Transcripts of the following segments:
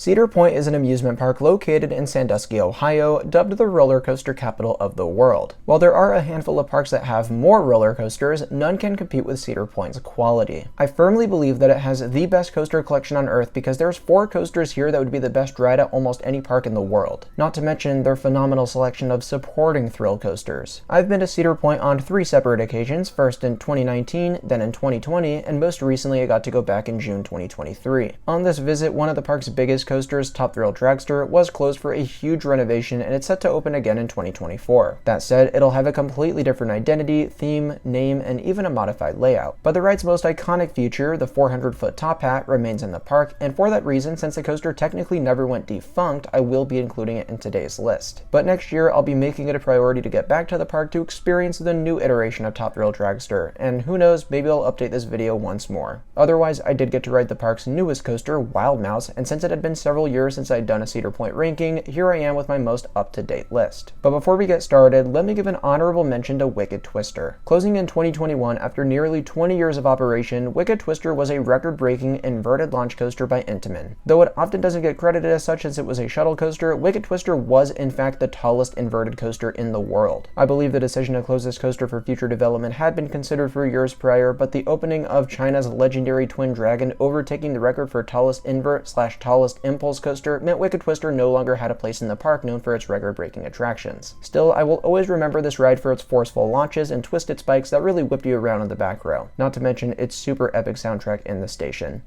Cedar Point is an amusement park located in Sandusky, Ohio, dubbed the roller coaster capital of the world. While there are a handful of parks that have more roller coasters, none can compete with Cedar Point's quality. I firmly believe that it has the best coaster collection on earth because there's 4 coasters here that would be the best ride at almost any park in the world. Not to mention their phenomenal selection of supporting thrill coasters. I've been to Cedar Point on 3 separate occasions, first in 2019, then in 2020, and most recently I got to go back in June 2023. On this visit, one of the park's biggest coasters, Thrill Dragster, was closed for a huge renovation and it's set to open again in 2024. That said, it'll have a completely different identity, theme, name, and even a modified layout. But the ride's most iconic feature, the 400-foot top hat, remains in the park, and for that reason, since the coaster technically never went defunct, I will be including it in today's list. But next year, I'll be making it a priority to get back to the park to experience the new iteration of Thrill Dragster, and who knows, maybe I'll update this video once more. Otherwise, I did get to ride the park's newest coaster, Wild Mouse, and since it had been several years since I'd done a Cedar Point ranking, here I am with my most up-to-date list. But before we get started, let me give an honorable mention to Wicked Twister. Closing in 2021 after nearly 20 years of operation, Wicked Twister was a record-breaking inverted launch coaster by Intamin. Though it often doesn't get credited as such since it was a shuttle coaster, Wicked Twister was in fact the tallest inverted coaster in the world. I believe the decision to close this coaster for future development had been considered for years prior, but the opening of China's legendary Twin Dragon overtaking the record for tallest invert/tallest impulse coaster meant Wicked Twister no longer had a place in the park known for its record-breaking attractions. Still, I will always remember this ride for its forceful launches and twisted spikes that really whipped you around in the back row, not to mention its super epic soundtrack in the station.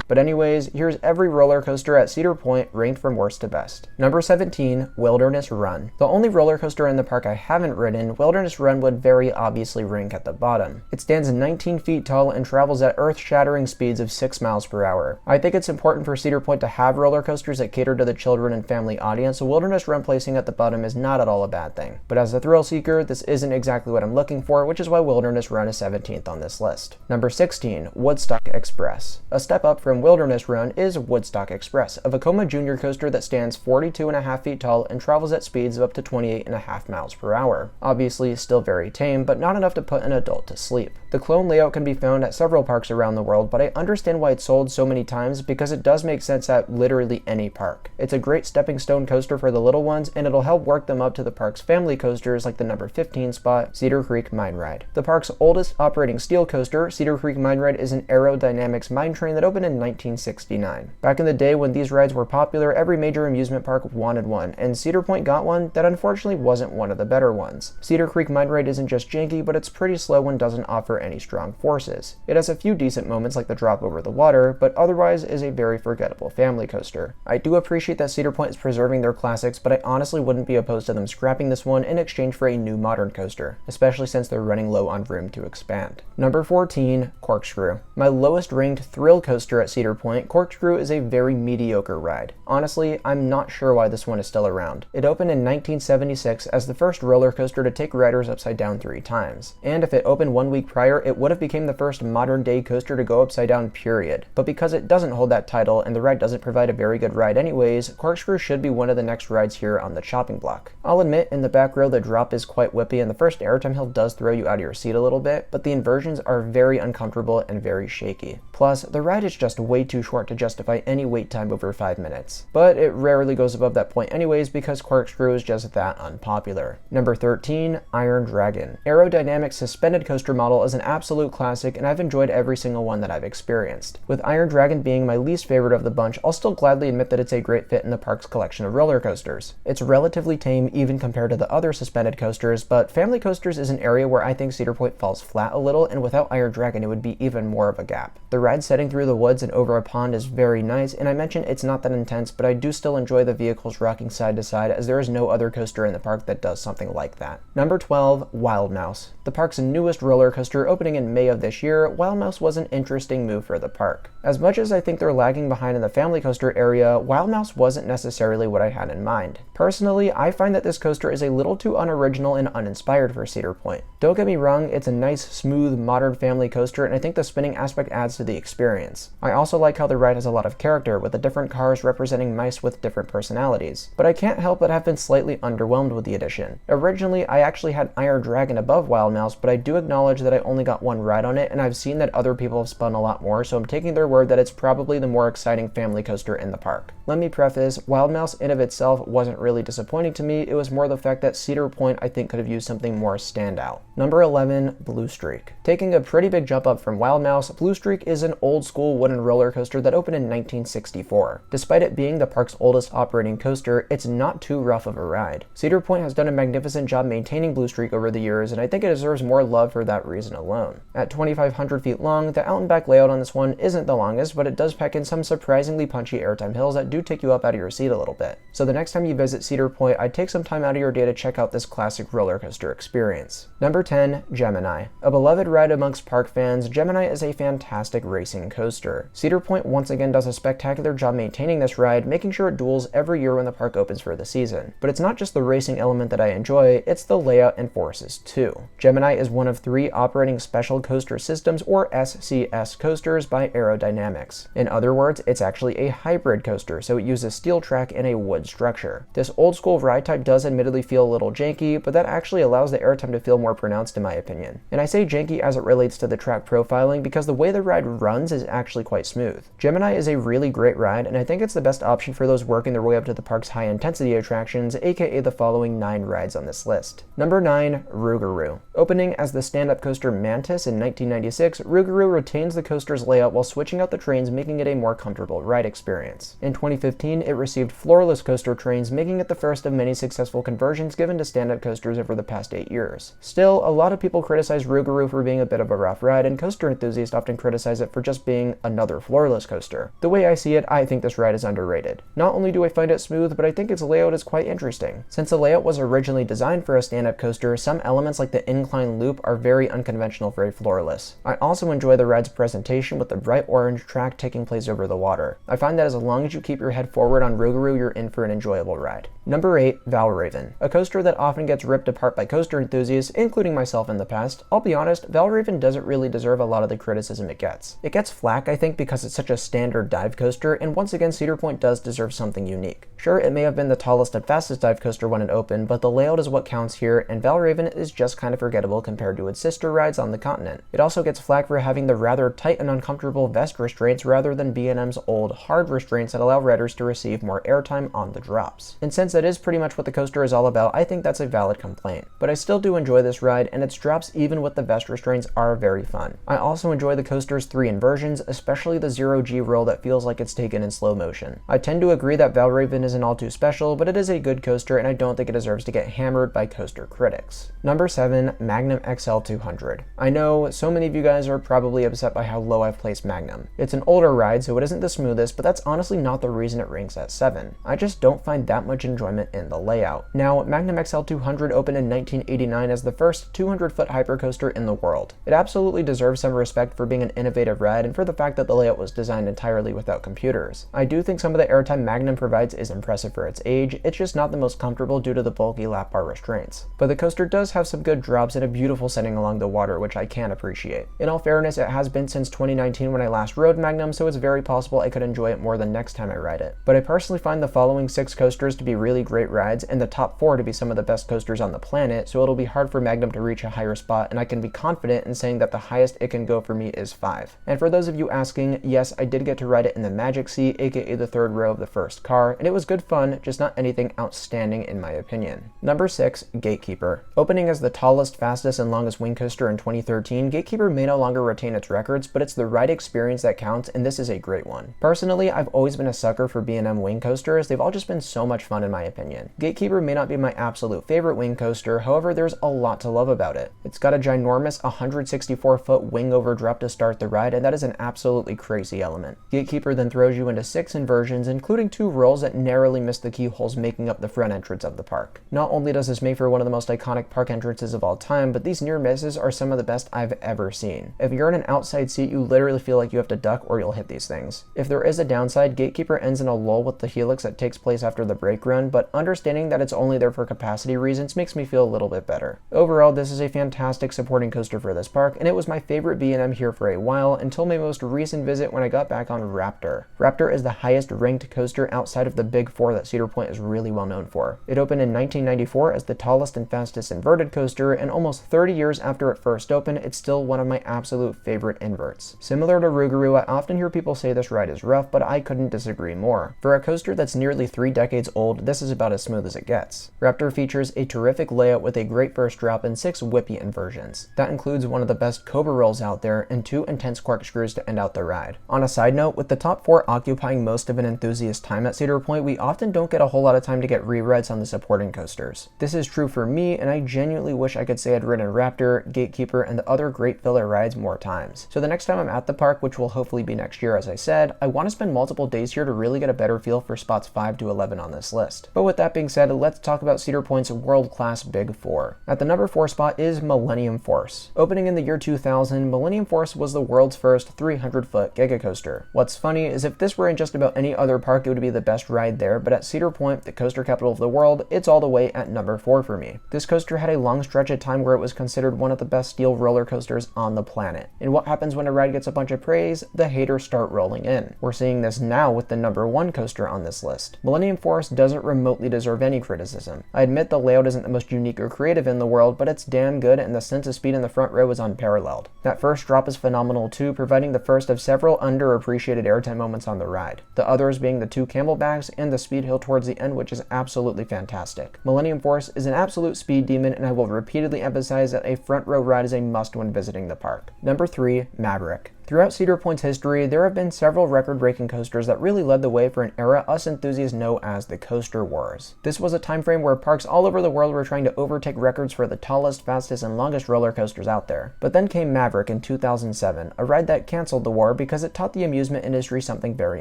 But anyways, here's every roller coaster at Cedar Point ranked from worst to best. Number 17, Wilderness Run. The only roller coaster in the park I haven't ridden, Wilderness Run would very obviously rank at the bottom. It stands 19 feet tall and travels at earth-shattering speeds of 6 miles per hour. I think it's important for Cedar Point to have roller coasters that cater to the children and family audience, so Wilderness Run placing at the bottom is not at all a bad thing. But as a thrill seeker, this isn't exactly what I'm looking for, which is why Wilderness Run is 17th on this list. Number 16, Woodstock Express. A step up from Wilderness Run is Woodstock Express, a Vekoma Junior coaster that stands 42.5 feet tall and travels at speeds of up to 28.5 miles per hour. Obviously still very tame, but not enough to put an adult to sleep. The clone layout can be found at several parks around the world, but I understand why it's sold so many times because it does make sense at literally any park. It's a great stepping stone coaster for the little ones, and it'll help work them up to the park's family coasters like the number 15 spot, Cedar Creek Mine Ride. The park's oldest operating steel coaster, Cedar Creek Mine Ride, is an aerodynamics mine train that opened in 1969. Back in the day when these rides were popular, every major amusement park wanted one, and Cedar Point got one that unfortunately wasn't one of the better ones. Cedar Creek Mine Ride isn't just janky, but it's pretty slow and doesn't offer any strong forces. It has a few decent moments like the drop over the water, but otherwise is a very forgettable family coaster. I do appreciate that Cedar Point is preserving their classics, but I honestly wouldn't be opposed to them scrapping this one in exchange for a new modern coaster, especially since they're running low on room to expand. Number 14, Corkscrew. My lowest ranked thrill coaster at Cedar Point, Corkscrew is a very mediocre ride. Honestly, I'm not sure why this one is still around. It opened in 1976 as the first roller coaster to take riders upside down 3 times. And if it opened 1 week prior, it would have become the first modern day coaster to go upside down, period. But because it doesn't hold that title and the ride doesn't provide a very good ride anyways, Corkscrew should be one of the next rides here on the chopping block. I'll admit, in the back row the drop is quite whippy and the first airtime hill does throw you out of your seat a little bit, but the inversions are very uncomfortable and very shaky. Plus, the ride is just way too short to justify any wait time over 5 minutes. But it rarely goes above that point anyways because Corkscrew is just that unpopular. Number 13, Iron Dragon. Aerodynamic suspended coaster model is an absolute classic and I've enjoyed every single one that I've experienced. With Iron Dragon being my least favorite of the bunch, I'll still gladly admit that it's a great fit in the park's collection of roller coasters. It's relatively tame even compared to the other suspended coasters, but family coasters is an area where I think Cedar Point falls flat a little, and without Iron Dragon it would be even more of a gap. The ride setting through the woods and over a pond is very nice, and I mentioned it's not that intense, but I do still enjoy the vehicles rocking side to side as there is no other coaster in the park that does something like that. Number 12, Wild Mouse. The park's newest roller coaster, opening in May of this year, Wild Mouse was an interesting move for the park. As much as I think they're lagging behind in the family coaster area, Wild Mouse wasn't necessarily what I had in mind. Personally, I find that this coaster is a little too unoriginal and uninspired for Cedar Point. Don't get me wrong, it's a nice, smooth, modern family coaster, and I think the spinning aspect adds to the experience. I also like how the ride has a lot of character, with the different cars representing mice with different personalities. But I can't help but have been slightly underwhelmed with the addition. Originally, I actually had Iron Dragon above Wild Mouse, but I do acknowledge that I only got one ride on it, and I've seen that other people have spun a lot more, so I'm taking their word that it's probably the more exciting family coaster in the park. Let me preface, Wild Mouse in of itself wasn't really disappointing to me, it was more the fact that Cedar Point I think could have used something more standout. Number 11, Blue Streak. Taking a pretty big jump up from Wild Mouse, Blue Streak is an old school wooden roller coaster that opened in 1964. Despite it being the park's oldest operating coaster, it's not too rough of a ride. Cedar Point has done a magnificent job maintaining Blue Streak over the years, and I think it deserves more love for that reason alone. At 2,500 feet long, the out and back layout on this one isn't the longest, but it does pack in some surprisingly punchy airtime hills that do take you up out of your seat a little bit. So the next time you visit Cedar Point, I'd take some time out of your day to check out this classic roller coaster experience. Number 10, Gemini. A beloved ride amongst park fans, Gemini is a fantastic racing coaster. Cedar Point once again does a spectacular job maintaining this ride, making sure it duels every year when the park opens for the season. But it's not just the racing element that I enjoy, it's the layout and forces too. Gemini is one of 3 operating special coaster systems, or SCS coasters, by Aerodynamics. In other words, it's actually a hybrid coaster, so it uses steel track and a wood structure. This old school ride type does admittedly feel a little janky, but that actually allows the airtime to feel more pronounced in my opinion. And I say janky as it relates to the track profiling because the way the ride runs is actually quite smooth. Gemini is a really great ride, and I think it's the best option for those working their way up to the park's high intensity attractions, aka the following 9 rides on this list. Number 9, Rougarou. Opening as the stand-up coaster Mantis in 1996, Rougarou retains the coaster's layout while switching out the trains, making it a more comfortable ride experience. In 2015, it received floorless coaster trains, making it the first of many successful conversions given to stand-up coasters over the past 8 years. Still, a lot of people criticize Rougarou for being a bit of a rough ride, and coaster enthusiasts often criticize it for just being another floorless coaster. The way I see it, I think this ride is underrated. Not only do I find it smooth, but I think its layout is quite interesting. Since the layout was originally designed for a stand-up coaster, some elements like the incline loop are very unconventional for a floorless. I also enjoy the ride's presentation with the bright orange track taking place over the water. I find that as long as you keep your head forward on Rougarou, you're in for an enjoyable ride. Number 8, Valraven. A coaster that often gets ripped apart by coaster enthusiasts, including myself in the past. I'll be honest, Valraven doesn't really deserve a lot of the criticism it gets. It gets flack, I think, because it's such a standard dive coaster, and once again, Cedar Point does deserve something unique. Sure, it may have been the tallest and fastest dive coaster when it opened, but the layout is what counts here, and Valraven is just kind of forgettable compared to its sister rides on the continent. It also gets flack for having the rather tight and uncomfortable vest restraints rather than B&M's old hard restraints that allow riders to receive more airtime on the drops. And since that is pretty much what the coaster is all about, I think that's a valid complaint. But I still do enjoy this ride, and its drops, even with the vest restraints, are very fun. I also enjoy the coaster's 3 inversions, especially the 0G roll that feels like it's taken in slow motion. I tend to agree that Valraven isn't all too special, but it is a good coaster, and I don't think it deserves to get hammered by coaster critics. Number 7, Magnum XL 200. I know so many of you guys are probably upset by how low I've placed Magnum. It's an older ride, so it isn't the smoothest, but that's honestly not the reason it ranks at 7. I just don't find that much enjoyment in the layout. Now, Magnum XL 200 opened in 1989 as the first 200-foot hypercoaster in the world. It absolutely deserves some respect for being an innovative ride and for the fact that the layout was designed entirely without computers. I do think some of the airtime Magnum provides is impressive for its age, it's just not the most comfortable due to the bulky lap bar restraints. But the coaster does have some good drops and a beautiful setting along the water, which I can appreciate. In all fairness, it has been since 2019 when I last rode Magnum, so it's very possible I could enjoy it more the next time I ride it. But I personally find the following 6 coasters to be really great rides, and the top 4 to be some of the best coasters on the planet, so it'll be hard for Magnum to reach a higher spot, and I can be confident in saying that the highest it can go for me is 5. And for those of you asking, yes, I did get to ride it in the Magic Seat, aka the 3rd row of the first car, and it was good fun, just not anything outstanding in my opinion. Number 6, Gatekeeper. Opening as the tallest, fastest, and longest wing coaster in 2013, Gatekeeper may no longer retain its records, but it's the ride experience that counts, and this is a great one. Personally, I've always been a sucker for B&M wing coasters. They've all just been so much fun in my opinion. Gatekeeper may not be my absolute favorite wing coaster, however, there's a lot to love about it. It's got a ginormous 164-foot wing over drop to start the ride, and that is an absolutely crazy element. Gatekeeper then throws you into 6 inversions, including 2 rolls that never narrowly missed the keyholes making up the front entrance of the park. Not only does this make for one of the most iconic park entrances of all time, but these near misses are some of the best I've ever seen. If you're in an outside seat, you literally feel like you have to duck or you'll hit these things. If there is a downside, Gatekeeper ends in a lull with the helix that takes place after the brake run, but understanding that it's only there for capacity reasons makes me feel a little bit better. Overall, this is a fantastic supporting coaster for this park, and it was my favorite B&M here for a while until my most recent visit when I got back on Raptor. Raptor is the highest ranked coaster outside of the Big Four that Cedar Point is really well known for. It opened in 1994 as the tallest and fastest inverted coaster, and almost 30 years after it first opened, it's still one of my absolute favorite inverts. Similar to Rougarou, I often hear people say this ride is rough, but I couldn't disagree more. For a coaster that's nearly 3 decades old, this is about as smooth as it gets. Raptor features a terrific layout with a great first drop and 6 whippy inversions. That includes one of the best Cobra rolls out there and 2 intense corkscrews to end out the ride. On a side note, with the top 4 occupying most of an enthusiast's time at Cedar Point, we often don't get a whole lot of time to get re-rides on the supporting coasters. This is true for me, and I genuinely wish I could say I'd ridden Raptor, Gatekeeper, and the other great filler rides more times. So the next time I'm at the park, which will hopefully be next year as I said, I want to spend multiple days here to really get a better feel for spots 5 to 11 on this list. But with that being said, let's talk about Cedar Point's world-class Big Four. At the number 4 spot is Millennium Force. Opening in the year 2000, Millennium Force was the world's first 300-foot giga coaster. What's funny is if this were in just about any other park, it would be the best ride there, but at Cedar Point, the coaster capital of the world, it's all the way at number 4 for me. This coaster had a long stretch of time where it was considered one of the best steel roller coasters on the planet. And what happens when a ride gets a bunch of praise? The haters start rolling in. We're seeing this now with the number 1 coaster on this list. Millennium Force doesn't remotely deserve any criticism. I admit the layout isn't the most unique or creative in the world, but it's damn good and the sense of speed in the front row is unparalleled. That first drop is phenomenal too, providing the first of several underappreciated airtime moments on the ride. The others being the 2 camelbacks and the speed hill towards the end, which is absolutely fantastic. Millennium Force is an absolute speed demon, and I will repeatedly emphasize that a front row ride is a must when visiting the park. Number 3, Maverick. Throughout Cedar Point's history, there have been several record-breaking coasters that really led the way for an era us enthusiasts know as the Coaster Wars. This was a time frame where parks all over the world were trying to overtake records for the tallest, fastest, and longest roller coasters out there. But then came Maverick in 2007, a ride that canceled the war because it taught the amusement industry something very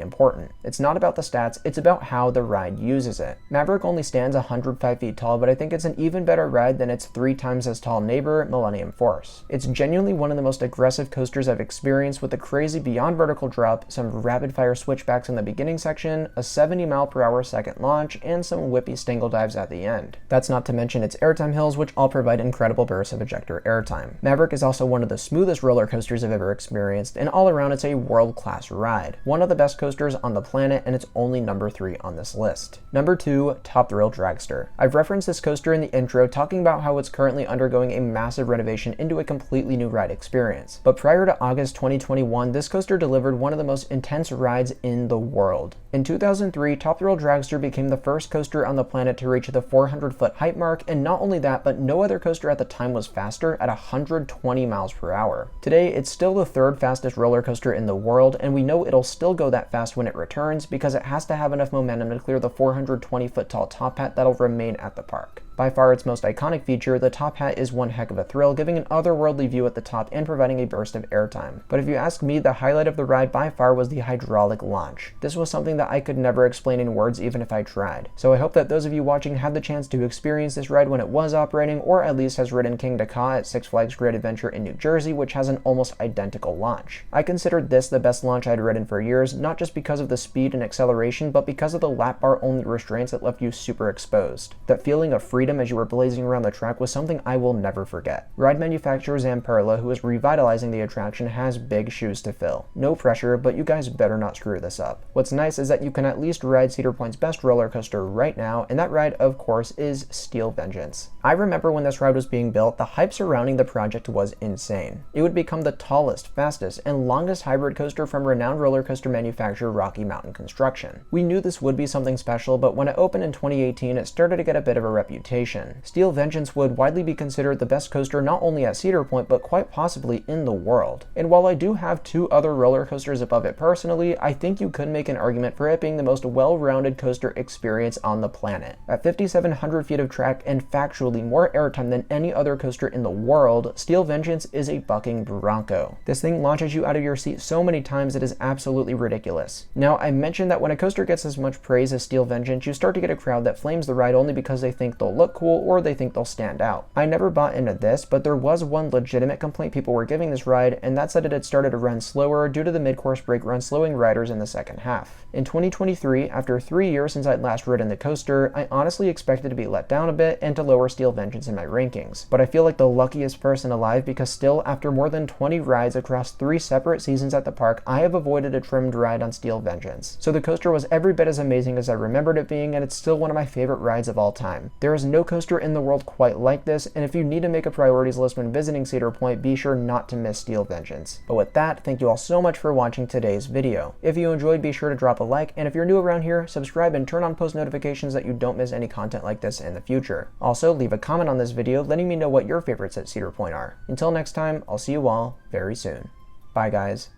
important. It's not about the stats, it's about how the ride uses it. Maverick only stands 105 feet tall, but I think it's an even better ride than its 3 times as tall neighbor, Millennium Force. It's genuinely one of the most aggressive coasters I've experienced, with a crazy beyond vertical drop, some rapid fire switchbacks in the beginning section, a 70-mile-per-hour second launch, and some whippy stingle dives at the end. That's not to mention its airtime hills, which all provide incredible bursts of ejector airtime. Maverick is also one of the smoothest roller coasters I've ever experienced, and all around it's a world-class ride. One of the best coasters on the planet, and it's only number 3 on this list. Number 2, Top Thrill Dragster. I've referenced this coaster in the intro, talking about how it's currently undergoing a massive renovation into a completely new ride experience. But prior to August 2021, this coaster delivered one of the most intense rides in the world. In 2003, Top Thrill Dragster became the first coaster on the planet to reach the 400-foot height mark, and not only that, but no other coaster at the time was faster at 120 miles per hour. Today, it's still the 3rd fastest roller coaster in the world, and we know it'll still go that fast when it returns because it has to have enough momentum to clear the 420-foot tall top hat that'll remain at the park. By far its most iconic feature, the top hat is one heck of a thrill, giving an otherworldly view at the top and providing a burst of airtime. But if you ask me, the highlight of the ride by far was the hydraulic launch. This was something that I could never explain in words even if I tried. So I hope that those of you watching had the chance to experience this ride when it was operating, or at least has ridden King to Ka at Six Flags Great Adventure in New Jersey, which has an almost identical launch. I considered this the best launch I'd ridden for years, not just because of the speed and acceleration, but because of the lap bar only restraints that left you super exposed. That feeling of freedom as you were blazing around the track was something I will never forget. Ride manufacturer Zamperla, who is revitalizing the attraction, has big shoes to fill. No pressure, but you guys better not screw this up. What's nice is that you can at least ride Cedar Point's best roller coaster right now, and that ride, of course, is Steel Vengeance. I remember when this ride was being built, the hype surrounding the project was insane. It would become the tallest, fastest, and longest hybrid coaster from renowned roller coaster manufacturer Rocky Mountain Construction. We knew this would be something special, but when it opened in 2018, it started to get a bit of a reputation. reputation. Steel Vengeance would widely be considered the best coaster not only at Cedar Point, but quite possibly in the world. And while I do have 2 other roller coasters above it personally, I think you could make an argument for it being the most well-rounded coaster experience on the planet. At 5,700 feet of track and factually more airtime than any other coaster in the world, Steel Vengeance is a bucking bronco. This thing launches you out of your seat so many times it is absolutely ridiculous. Now, I mentioned that when a coaster gets as much praise as Steel Vengeance, you start to get a crowd that flames the ride only because they think they'll look cool or they think they'll stand out. I never bought into this, but there was one legitimate complaint people were giving this ride, and that's that it had started to run slower due to the mid-course brake run slowing riders in the second half. In 2023, after 3 years since I'd last ridden the coaster, I honestly expected to be let down a bit and to lower Steel Vengeance in my rankings. But I feel like the luckiest person alive because still, after more than 20 rides across 3 separate seasons at the park, I have avoided a trimmed ride on Steel Vengeance. So the coaster was every bit as amazing as I remembered it being, and it's still one of my favorite rides of all time. There is no coaster in the world quite like this, and if you need to make a priorities list when visiting Cedar Point, be sure not to miss Steel Vengeance. But with that, thank you all so much for watching today's video. If you enjoyed, be sure to drop a like, and if you're new around here, subscribe and turn on post notifications that you don't miss any content like this in the future. Also, leave a comment on this video letting me know what your favorites at Cedar Point are. Until next time, I'll see you all very soon. Bye guys.